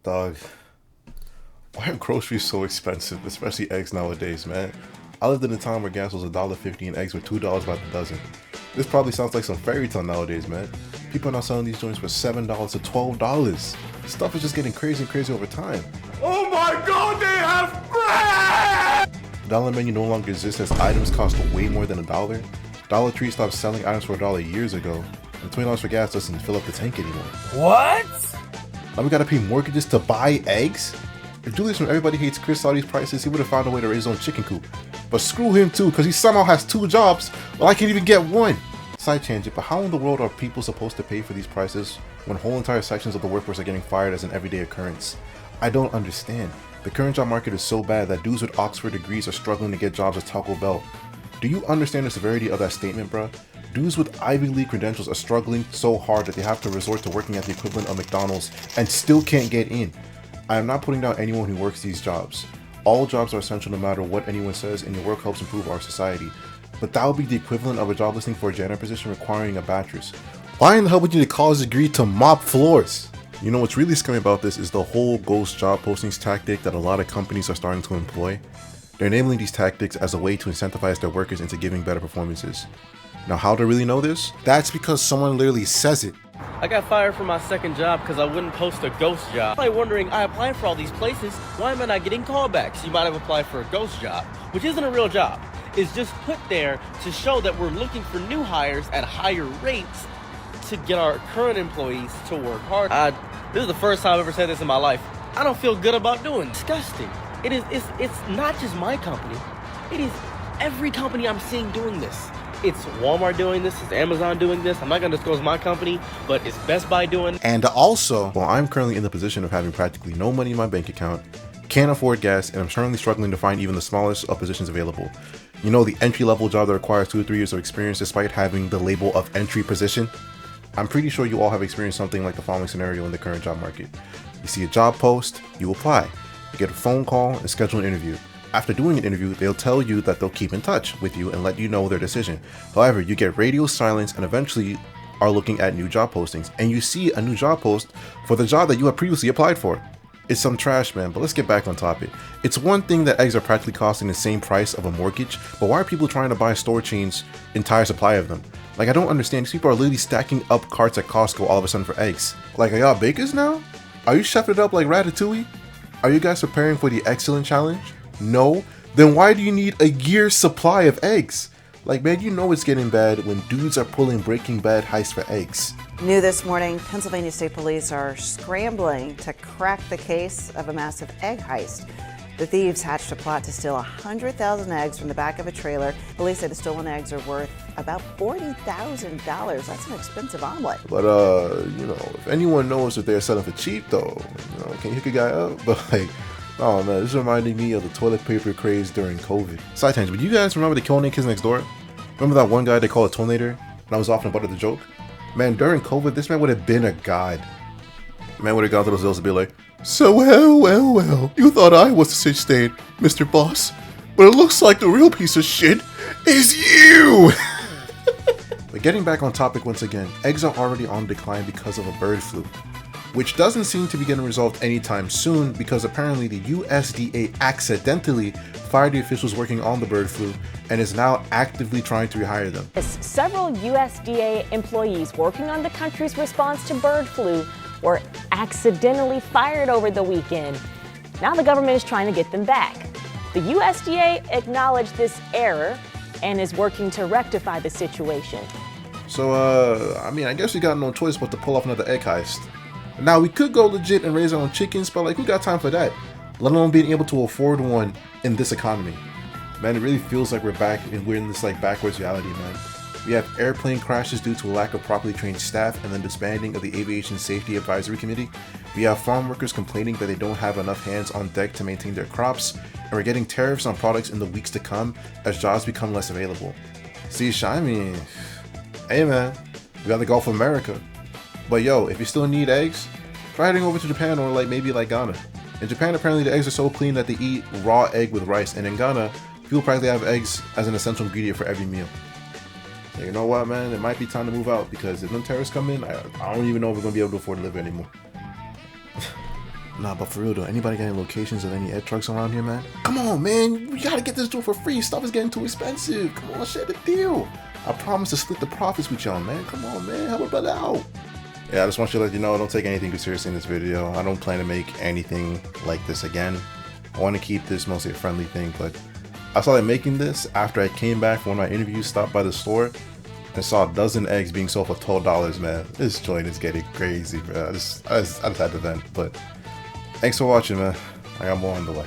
Dog, why are groceries so expensive, especially eggs nowadays, man? I lived in a time where gas was $1.50 and eggs were $2 by the dozen. This probably sounds like some fairy tale nowadays, man. People are now selling these joints for $7 to $12. Stuff is just getting crazy and crazy over time. Oh my god, they have bread! The dollar menu no longer exists as items cost way more than $1. Dollar Tree stopped selling items for $1 years ago, and $20 for gas doesn't fill up the tank anymore. What? Now we gotta pay mortgages to buy eggs? If Julius from Everybody Hates Chris saw these prices, he would have found a way to raise his own chicken coop. But screw him too, because he somehow has 2 jobs, while I can't even get one. Side tangent, but how in the world are people supposed to pay for these prices when whole entire sections of the workforce are getting fired as an everyday occurrence? I don't understand. The current job market is so bad that dudes with Oxford degrees are struggling to get jobs at Taco Bell. Do you understand the severity of that statement, bruh? Dudes with Ivy League credentials are struggling so hard that they have to resort to working at the equivalent of McDonald's and still can't get in. I am not putting down anyone who works these jobs. All jobs are essential no matter what anyone says, and your work helps improve our society. But that would be the equivalent of a job listing for a janitor position requiring a bachelor's. Why in the hell would you need a college degree to mop floors? You know what's really scary about this is the whole ghost job postings tactic that a lot of companies are starting to employ. They're enabling these tactics as a way to incentivize their workers into giving better performances. Now, how do I really know this? That's because someone literally says it. I got fired from my second job because I wouldn't post a ghost job. Probably wondering, I applied for all these places, why am I not getting callbacks? You might have applied for a ghost job, which isn't a real job. It's just put there to show that we're looking for new hires at higher rates to get our current employees to work hard. This is the first time I've ever said this in my life. I don't feel good about doing it. Disgusting. It's not just my company. It is every company I'm seeing doing this. It's Walmart doing this, it's Amazon doing this. I'm not going to disclose my company, but it's Best Buy doing. And also, well, I'm currently in the position of having practically no money in my bank account, can't afford gas, and I'm currently struggling to find even the smallest of positions available. You know, the entry-level job that requires 2 or 3 years of experience despite having the label of entry position? I'm pretty sure you all have experienced something like the following scenario in the current job market. You see a job post, you apply, you get a phone call and schedule an interview. After doing an interview, they'll tell you that they'll keep in touch with you and let you know their decision. However, you get radio silence and eventually are looking at new job postings, and you see a new job post for the job that you had previously applied for. It's some trash, man, but let's get back on topic. It's one thing that eggs are practically costing the same price of a mortgage, but why are people trying to buy store chains' entire supply of them? Like, I don't understand. These people are literally stacking up carts at Costco all of a sudden for eggs. Like, are y'all bakers now? Are you chefing it up like Ratatouille? Are you guys preparing for the excellent challenge? No? Then why do you need a year's supply of eggs? Like, man, you know it's getting bad when dudes are pulling Breaking Bad heists for eggs. New this morning, Pennsylvania State Police are scrambling to crack the case of a massive egg heist. The thieves hatched a plot to steal 100,000 eggs from the back of a trailer. Police say the stolen eggs are worth about $40,000. That's an expensive omelet. But, you know, if anyone knows that they're selling for cheap, though, you know, can you hook a guy up? But, like, oh man, this is reminding me of the toilet paper craze during COVID. Side tangent, but you guys remember the Killing Kids Next Door? Remember that one guy they called a Tonator? And I was often about the joke? Man, during COVID, this man would have been a god. Man would have gone to those hills and be like, so well, you thought I was the shit stain, Mr. Boss, but it looks like the real piece of shit is you! But getting back on topic once again, eggs are already on decline because of a bird flu, which doesn't seem to be getting resolved anytime soon because apparently the USDA accidentally fired the officials working on the bird flu and is now actively trying to rehire them. Several USDA employees working on the country's response to bird flu were accidentally fired over the weekend. Now the government is trying to get them back. The USDA acknowledged this error and is working to rectify the situation. So, I mean, I guess we got no choice but to pull off another egg heist. Now, we could go legit and raise our own chickens, but like, who got time for that? Let alone being able to afford one in this economy. Man, it really feels like we're in this like backwards reality, man. We have airplane crashes due to a lack of properly trained staff and then disbanding of the Aviation Safety Advisory Committee. We have farm workers complaining that they don't have enough hands on deck to maintain their crops, and we're getting tariffs on products in the weeks to come as jobs become less available. See, I mean, hey man, we got the Gulf of America. But yo, if you still need eggs, try heading over to Japan or like maybe like Ghana. In Japan, apparently the eggs are so clean that they eat raw egg with rice, and in Ghana, people practically have eggs as an essential ingredient for every meal. So you know what, man? It might be time to move out because if them terrorists come in, I don't even know if we're gonna be able to afford to live anymore. Nah, but for real though, anybody got any locations of any egg trucks around here, man? Come on, man, we gotta get this joint for free. Stuff is getting too expensive. Come on, share the deal. I promise to split the profits with y'all, man. Come on, man, help a brother out. Yeah, I just want you to let you know, don't take anything too seriously in this video. I don't plan to make anything like this again. I want to keep this mostly a friendly thing, but I started making this after I came back from one of my interviews, stopped by the store, and saw a dozen eggs being sold for $12, man. This joint is getting crazy, bro. I just had to vent, but thanks for watching, man. I got more on the way.